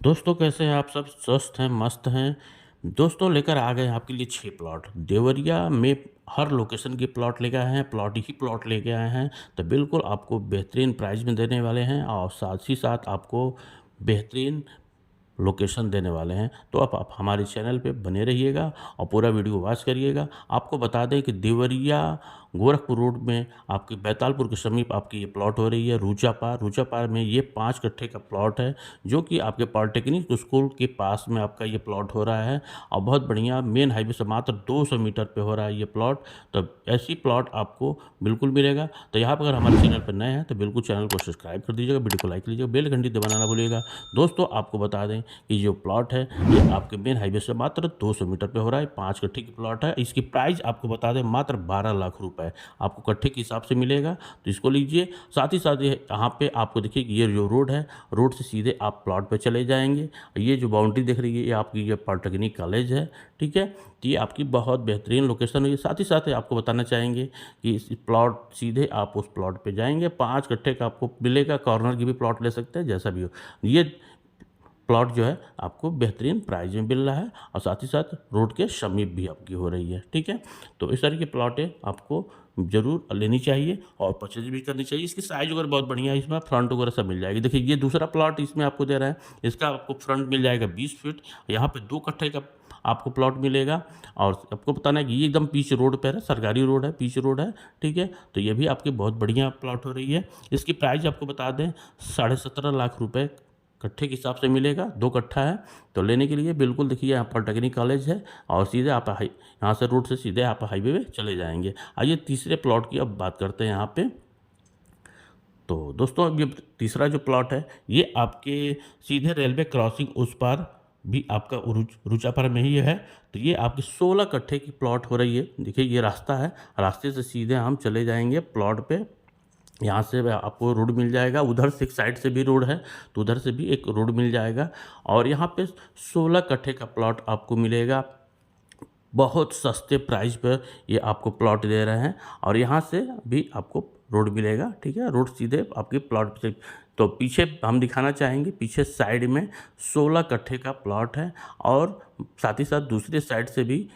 दोस्तों कैसे हैं आप सब? स्वस्थ हैं, मस्त हैं। दोस्तों लेकर आ गए हैं आपके लिए 6 प्लॉट। देवरिया में हर लोकेशन के प्लॉट लेके आए हैं, प्लॉट ही प्लॉट लेके आए हैं। तो बिल्कुल आपको बेहतरीन प्राइस में देने वाले हैं और साथ ही साथ आपको बेहतरीन लोकेशन देने वाले हैं। तो आप हमारे चैनल पे बने रहिएगा और पूरा वीडियो वॉच करिएगा। आपको बता दें कि देवरिया गोरखपुर रोड में आपकी बैतालपुर के समीप आपकी ये प्लॉट हो रही है रूचापार। रूचापार में ये 5 कट्ठे का प्लॉट है जो कि आपके पॉलिटेक्निक स्कूल के पास में आपका ये प्लॉट हो रहा है और बहुत बढ़िया मेन हाईवे से मात्र 200 मीटर पे हो रहा है ये प्लॉट। तो ऐसी प्लॉट आपको बिल्कुल मिलेगा। तो यहाँ पर अगर हमारे चैनल पर नए हैं तो बिल्कुल चैनल को सब्सक्राइब कर दीजिएगा, वीडियो को लाइक कीजिएगा, बेल घंटी दबाना ना भूलिएगा। दोस्तों आपको बता दें कि जो प्लॉट है ये आपके मेन हाईवे से मात्र 200 मीटर पे हो रहा है। 5 कट्ठे की प्लॉट है। इसकी प्राइस आपको बता दें मात्र 12 लाख रुपए आपको कट्ठे के हिसाब से मिलेगा। तो इसको लीजिए। साथ ही साथ ये यहाँ पे आपको देखिए कि ये जो रोड है, रोड से सीधे आप प्लॉट पे चले जाएंगे। ये जो बाउंड्री दिख रही है ये आपकी ये पॉलिटेक्निक कॉलेज है। ठीक है, तो ये आपकी बहुत बेहतरीन लोकेशन है। साथ ही साथ आपको बताना चाहेंगे कि इस प्लॉट सीधे आप उस प्लॉट पे जाएंगे, 5 कट्ठे का आपको मिलेगा। कॉर्नर की भी प्लॉट ले सकते हैं, जैसा भी हो। ये प्लॉट जो है आपको बेहतरीन प्राइस में मिल रहा है और साथ ही साथ रोड के समीप भी आपकी हो रही है। ठीक है, तो इस तरह की प्लॉटें आपको ज़रूर लेनी चाहिए और परचेज भी करनी चाहिए। इसकी साइज़ वगैरह बहुत बढ़िया है, इसमें फ्रंट वगैरह सब मिल जाएगी। देखिए ये दूसरा प्लॉट इसमें आपको दे रहा है, इसका आपको फ्रंट मिल जाएगा 20 फीट। यहाँ पे 2 कट्ठे का आपको प्लॉट मिलेगा और आपको बताना है कि ये एकदम पीच रोड पर है, सरकारी रोड है, पीच रोड है। ठीक है, तो ये भी आपकी बहुत बढ़िया प्लॉट हो रही है। इसकी प्राइस आपको बता दें 17.5 लाख रुपए कट्ठे के हिसाब से मिलेगा। 2 कट्ठा है। तो लेने के लिए बिल्कुल देखिए यहाँ पॉलिटेक्निक कॉलेज है और सीधे आप यहाँ से रोड से सीधे आप हाईवे पे चले जाएंगे। आइए तीसरे प्लॉट की अब बात करते हैं यहाँ पे। तो दोस्तों अब ये तीसरा जो प्लॉट है ये आपके सीधे रेलवे क्रॉसिंग उस पार भी आपका रुचापार में ही है। तो ये आपकी 16 कट्ठे की प्लॉट हो रही है। देखिए ये रास्ता है, रास्ते से सीधे हम चले जाएंगे प्लॉट पे। यहाँ से आपको रोड मिल जाएगा, उधर से एक साइड से भी रोड है तो उधर से भी एक रोड मिल जाएगा। और यहाँ पे 16 कट्ठे का प्लॉट आपको मिलेगा। बहुत सस्ते प्राइस पर ये आपको प्लॉट दे रहे हैं और यहाँ से भी आपको रोड मिलेगा। ठीक है, रोड सीधे आपके प्लॉट से। तो पीछे हम दिखाना चाहेंगे, पीछे साइड में 16 कट्ठे का प्लॉट है और साथ ही साथ दूसरे साइड से भी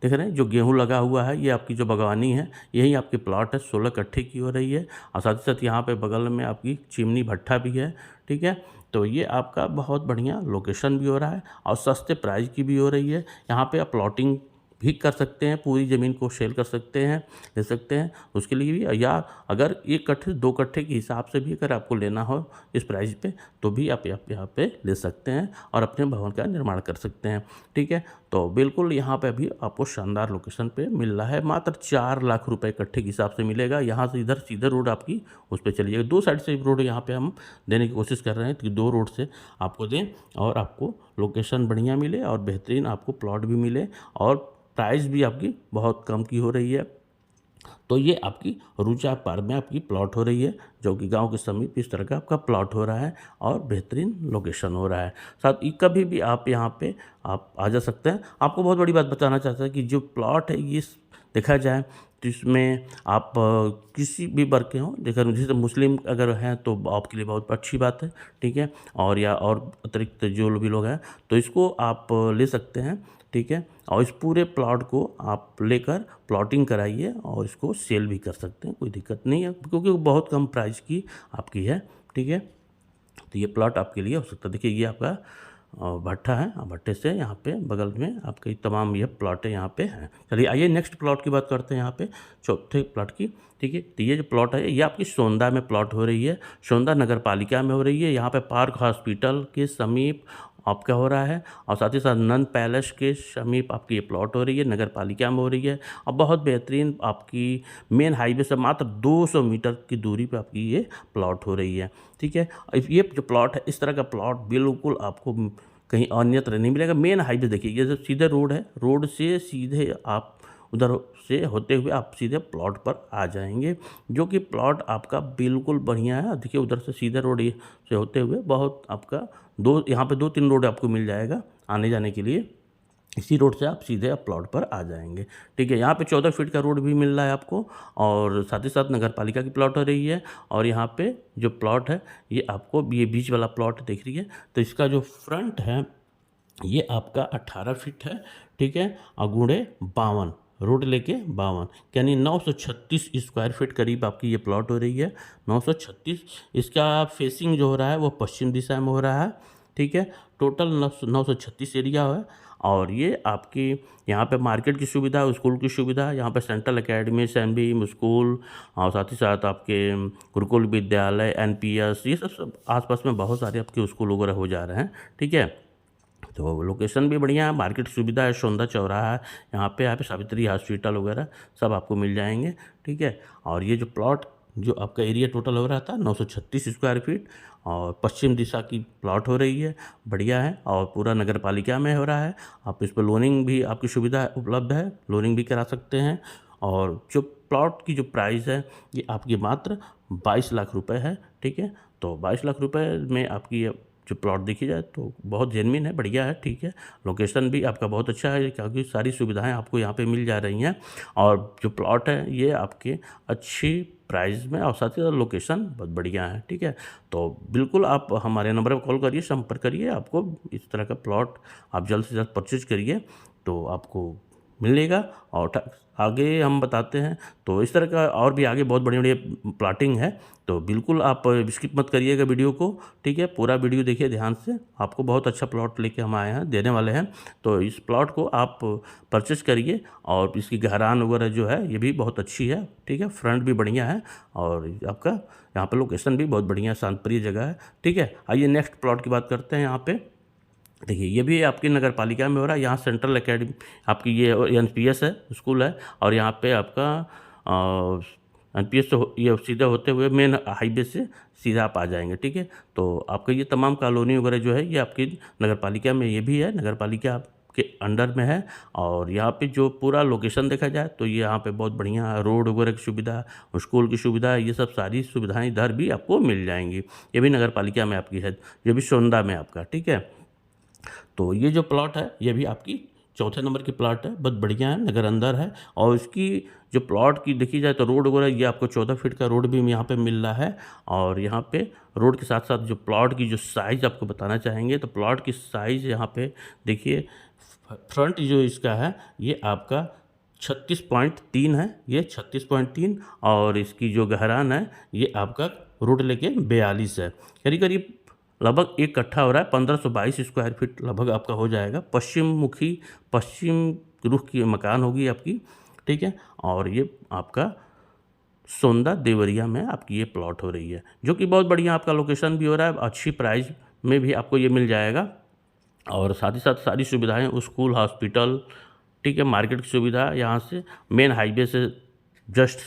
देख रहे हैं जो गेहूँ लगा हुआ है, ये आपकी जो बागवानी है यही आपकी प्लॉट है, 16 कट्ठे की हो रही है। और साथ ही साथ यहाँ पे बगल में आपकी चिमनी भट्ठा भी है। ठीक है, तो ये आपका बहुत बढ़िया लोकेशन भी हो रहा है और सस्ते प्राइस की भी हो रही है। यहाँ पे आप प्लॉटिंग भी कर सकते हैं, पूरी ज़मीन को सेल कर सकते हैं, ले सकते हैं उसके लिए भी। या अगर 1 कट्ठे 2 कट्ठे के हिसाब से भी अगर आपको लेना हो इस प्राइस पे तो भी आप यहाँ पे ले सकते हैं और अपने भवन का निर्माण कर सकते हैं। ठीक है, तो बिल्कुल यहाँ पे भी आपको शानदार लोकेशन पे मिल रहा है। मात्र 4 लाख रुपए कट्ठे के हिसाब से मिलेगा। यहाँ से इधर सीधे रोड आपकी उस पर चलिएगा। 2 साइड से रोड यहाँ पे हम देने की कोशिश कर रहे हैं कि 2 रोड से आपको दें और आपको लोकेशन बढ़िया मिले और बेहतरीन आपको प्लॉट भी मिले और प्राइस भी आपकी बहुत कम की हो रही है। तो ये आपकी रूचा पार में आपकी प्लॉट हो रही है जो कि गांव के समीप इस तरह का आपका प्लॉट हो रहा है और बेहतरीन लोकेशन हो रहा है। साथ ही कभी भी आप यहाँ पे आप आ जा सकते हैं। आपको बहुत बड़ी बात बताना चाहता है कि जो प्लॉट है ये देखा जाए तो इसमें आप किसी भी वर्ग के हों, देखा जैसे मुस्लिम अगर हैं तो आपके लिए बहुत अच्छी बात है। ठीक है, और या और अतिरिक्त जो भी लोग हैं तो इसको आप ले सकते हैं। ठीक है, और इस पूरे प्लॉट को आप लेकर प्लॉटिंग कराइए और इसको सेल भी कर सकते हैं, कोई दिक्कत नहीं है क्योंकि वो बहुत कम प्राइस की आपकी है। ठीक है, तो ये प्लॉट आपके लिए हो सकता है। देखिए ये आपका भट्ठा है, भट्टे से यहाँ पे बगल में आपके तमाम ये प्लॉटें यहाँ पे हैं। चलिए आइए नेक्स्ट प्लॉट की बात करते हैं यहाँ पे, चौथे प्लॉट की। ठीक है, तो ये जो प्लॉट है ये आपकी सोंदा में प्लॉट हो रही है, सोंदा नगर पालिका में हो रही है। यहाँ पे पार्क हॉस्पिटल के समीप आपका हो रहा है और साथ ही साथ नंद पैलेस के समीप आपकी ये प्लॉट हो रही है, नगर पालिका में हो रही है और बहुत बेहतरीन आपकी मेन हाईवे से मात्र 200 मीटर की दूरी पे आपकी ये प्लॉट हो रही है। ठीक है, ये जो प्लॉट है इस तरह का प्लॉट बिल्कुल आपको कहीं अन्यत्र नहीं मिलेगा। मेन हाईवे देखिए ये जो सीधे रोड है, रोड से सीधे आप उधर से होते हुए आप सीधे प्लॉट पर आ जाएंगे जो कि प्लॉट आपका बिल्कुल बढ़िया है। देखिए उधर से सीधे रोड से होते हुए बहुत आपका यहाँ पे 2-3 रोड आपको मिल जाएगा आने जाने के लिए। इसी रोड से आप सीधे आप प्लॉट पर आ जाएंगे। ठीक है, यहाँ पे 14 फीट का रोड भी मिल रहा है आपको, और साथ ही साथ नगर पालिका की प्लॉट हो रही है। और यहाँ पे जो प्लॉट है ये आपको, ये बीच वाला प्लॉट दिख रही है, तो इसका जो फ्रंट है ये आपका 18 फीट है। ठीक है, अगुड़े 52, रोड लेके 52, यानी 936 स्क्वायर फीट करीब आपकी ये प्लॉट हो रही है। 936। इसका फेसिंग जो हो रहा है वो पश्चिम दिशा में हो रहा है। ठीक है, टोटल 936 एरिया है। और ये आपकी यहाँ पे मार्केट की सुविधा, स्कूल की सुविधा, यहाँ पे सेंट्रल एकेडमी, सैनबीम स्कूल, और साथ ही साथ आपके गुरुकुल विद्यालय, एनपीएस, ये सब आसपास में बहुत सारे आपके स्कूल वगैरह हो जा रहे हैं। ठीक है, तो लोकेशन भी बढ़िया है, मार्केट सुविधा है, सौंदा चौराहा है, यहाँ पे सावित्री हॉस्पिटल वगैरह सब आपको मिल जाएंगे। ठीक है, और ये जो प्लॉट, जो आपका एरिया टोटल हो रहा था 936 स्क्वायर फीट, और पश्चिम दिशा की प्लॉट हो रही है, बढ़िया है, और पूरा नगर पालिका में हो रहा है। आप इस पर लोनिंग भी आपकी सुविधा उपलब्ध है, लोनिंग भी करा सकते हैं। और जो प्लॉट की जो प्राइस है ये आपकी मात्र 22 लाख रुपए है। ठीक है, तो 22 लाख रुपए में आपकी जो प्लॉट देखी जाए तो बहुत जेन्युइन है, बढ़िया है। ठीक है, लोकेशन भी आपका बहुत अच्छा है, क्योंकि सारी सुविधाएं आपको यहाँ पे मिल जा रही हैं। और जो प्लॉट है ये आपके अच्छी प्राइस में, और साथ ही साथ लोकेशन बहुत बढ़िया है। ठीक है, तो बिल्कुल आप हमारे नंबर पर कॉल करिए, संपर्क करिए, आपको इस तरह का प्लॉट आप जल्द से जल्द परचेज करिए तो आपको मिलेगा। और आगे हम बताते हैं, तो इस तरह का और भी आगे बहुत बढ़िया बढ़िया प्लाटिंग है, तो बिल्कुल आप स्किप मत करिएगा वीडियो को। ठीक है, पूरा वीडियो देखिए ध्यान से, आपको बहुत अच्छा प्लॉट लेके हम आए हैं, देने वाले हैं। तो इस प्लॉट को आप परचेस करिए, और इसकी गहरान वगैरह जो है ये भी बहुत अच्छी है। ठीक है, फ्रंट भी बढ़िया है, और आपका यहाँ पर लोकेशन भी बहुत बढ़िया शांत प्रिय जगह है। ठीक है, आइए नेक्स्ट प्लॉट की बात करते हैं। यहाँ पे देखिए, ये भी आपकी नगर पालिका में हो रहा है। यहाँ सेंट्रल एकेडमी आपकी ये एनपीएस है, स्कूल है, और यहाँ पे आपका एनपीएस से ये सीधे होते हुए मेन हाईवे से सीधा आप आ जाएंगे। ठीक है, तो आपका ये तमाम कॉलोनी वगैरह जो है ये आपकी नगर पालिका में ये भी है, नगर पालिका के अंडर में है। और यहाँ पे जो पूरा लोकेशन देखा जाए तो ये यहाँ पे बहुत बढ़िया रोड वगैरह की सुविधा, स्कूल की सुविधा, ये सब सारी सुविधाएँ इधर भी आपको मिल जाएंगी। ये भी नगर पालिका में आपकी है, ये भी सौंदा में आपका। ठीक है, तो ये जो प्लॉट है ये भी आपकी चौथे नंबर की प्लॉट है, बहुत बढ़िया है, नगर अंदर है। और इसकी जो प्लॉट की देखी जाए तो रोड वगैरह ये आपको 14 फीट का रोड भी यहाँ पे मिल रहा है। और यहाँ पे रोड के साथ साथ जो प्लॉट की जो साइज़ आपको बताना चाहेंगे, तो प्लॉट की साइज़ यहाँ पे देखिए, फ्रंट जो इसका है ये आपका 36.3 है, ये 36.3, और इसकी जो गहरान है ये आपका रोड लेके 42 है, करीब करीब लगभग एक कट्ठा हो रहा है। 1522 स्क्वायर फीट लगभग आपका हो जाएगा। पश्चिम मुखी, पश्चिम रुख की मकान होगी आपकी। ठीक है, और ये आपका सौंदा देवरिया में आपकी ये प्लॉट हो रही है, जो कि बहुत बढ़िया आपका लोकेशन भी हो रहा है, अच्छी प्राइस में भी आपको ये मिल जाएगा। और साथ ही साथ सारी सुविधाएं, स्कूल, हॉस्पिटल, ठीक है, मार्केट की सुविधा यहाँ से मेन हाईवे से जस्ट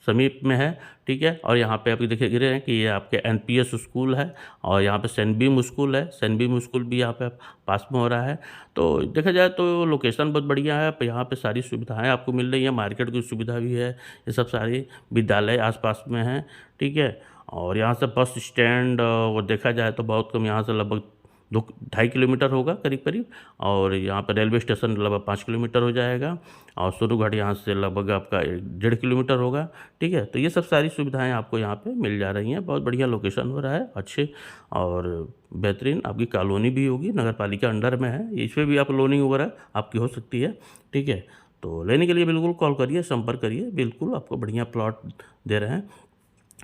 समीप में है। ठीक है, और यहाँ पे आप देख रहे हैं कि ये आपके एनपीएस स्कूल है, और यहाँ पे सैनबीम स्कूल है, सैनबीम स्कूल भी यहाँ पे पास में हो रहा है। तो देखा जाए तो लोकेशन बहुत बढ़िया है, यहाँ पे सारी सुविधाएं आपको मिल रही है, मार्केट की सुविधा भी है, ये सब सारी विद्यालय आसपास में हैं। ठीक है, और यहाँ से बस स्टैंड वो देखा जाए तो बहुत कम, यहाँ से लगभग 2-2.5 किलोमीटर होगा करीब करीब। और यहाँ पर रेलवे स्टेशन लगभग 5 किलोमीटर हो जाएगा, और सोनूघाट यहाँ से लगभग आपका 1.5 किलोमीटर होगा। ठीक है, तो ये सब सारी सुविधाएं आपको यहाँ पे मिल जा रही हैं, बहुत बढ़िया लोकेशन हो रहा है, अच्छे और बेहतरीन आपकी कॉलोनी भी होगी, नगर पालिका अंडर में है, इस पर भी आप लोनिंग वगैरह आपकी हो सकती है। ठीक है, तो लेने के लिए बिल्कुल कॉल करिए, संपर्क करिए, बिल्कुल आपको बढ़िया प्लॉट दे रहे हैं।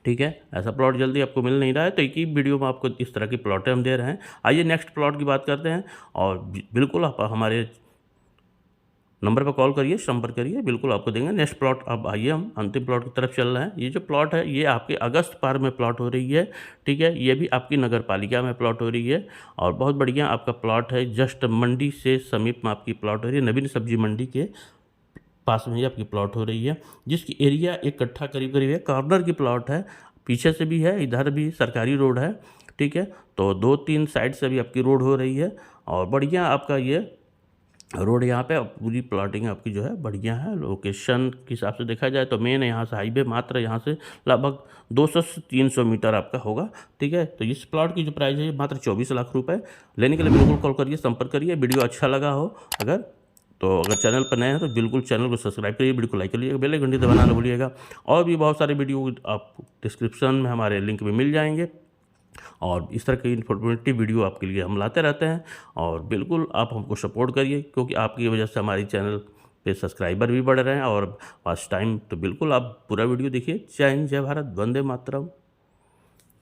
ठीक है, ऐसा प्लॉट जल्दी आपको मिल नहीं रहा है, तो एक ही वीडियो में आपको इस तरह की प्लॉटें हम दे रहे हैं। आइए नेक्स्ट प्लॉट की बात करते हैं, और बिल्कुल आप हमारे नंबर पर कॉल करिए, संपर्क करिए, बिल्कुल आपको देंगे नेक्स्ट प्लॉट। अब आइए हम अंतिम प्लॉट की तरफ चल रहे हैं। ये जो प्लॉट है ये आपके अगस्त पार्क में प्लॉट हो रही है। ठीक है, ये भी आपकी नगर पालिका में प्लॉट हो रही है, और बहुत बढ़िया आपका प्लॉट है, जस्ट मंडी से समीप में आपकी प्लॉट हो रही है, नवीन सब्जी मंडी के पास में ही आपकी प्लॉट हो रही है, जिसकी एरिया एक कट्ठा करीब करीब है, कॉर्नर की प्लॉट है, पीछे से भी है, इधर भी सरकारी रोड है। ठीक है, तो 2-3 साइड से भी आपकी रोड हो रही है, और बढ़िया आपका ये रोड यहाँ पे पूरी प्लॉटिंग आपकी जो है बढ़िया है। लोकेशन के हिसाब से देखा जाए तो मेन यहाँ से हाईवे मात्र यहाँ से लगभग 200 से 300 मीटर आपका होगा। ठीक है, तो इस प्लॉट की जो प्राइस है मात्र 24 लाख रुपए। लेने के लिए बिल्कुल कॉल करिए, संपर्क करिए। वीडियो अच्छा लगा हो अगर तो अगर चैनल पर नए हैं तो बिल्कुल चैनल को सब्सक्राइब करिए, वीडियो को लाइक करिएगा, बेल आइकन घंटी दबाना ना भूलिएगा। और भी बहुत सारे वीडियो आप डिस्क्रिप्शन में हमारे लिंक में मिल जाएंगे, और इस तरह की इन्फॉर्मेटिव वीडियो आपके लिए हम लाते रहते हैं। और बिल्कुल आप हमको सपोर्ट करिए, क्योंकि आपकी वजह से हमारी चैनल पे सब्सक्राइबर भी बढ़ रहे हैं और वॉच टाइम। तो बिल्कुल आप पूरा वीडियो देखिए। जय हिंद, जय भारत, वंदे मातरम।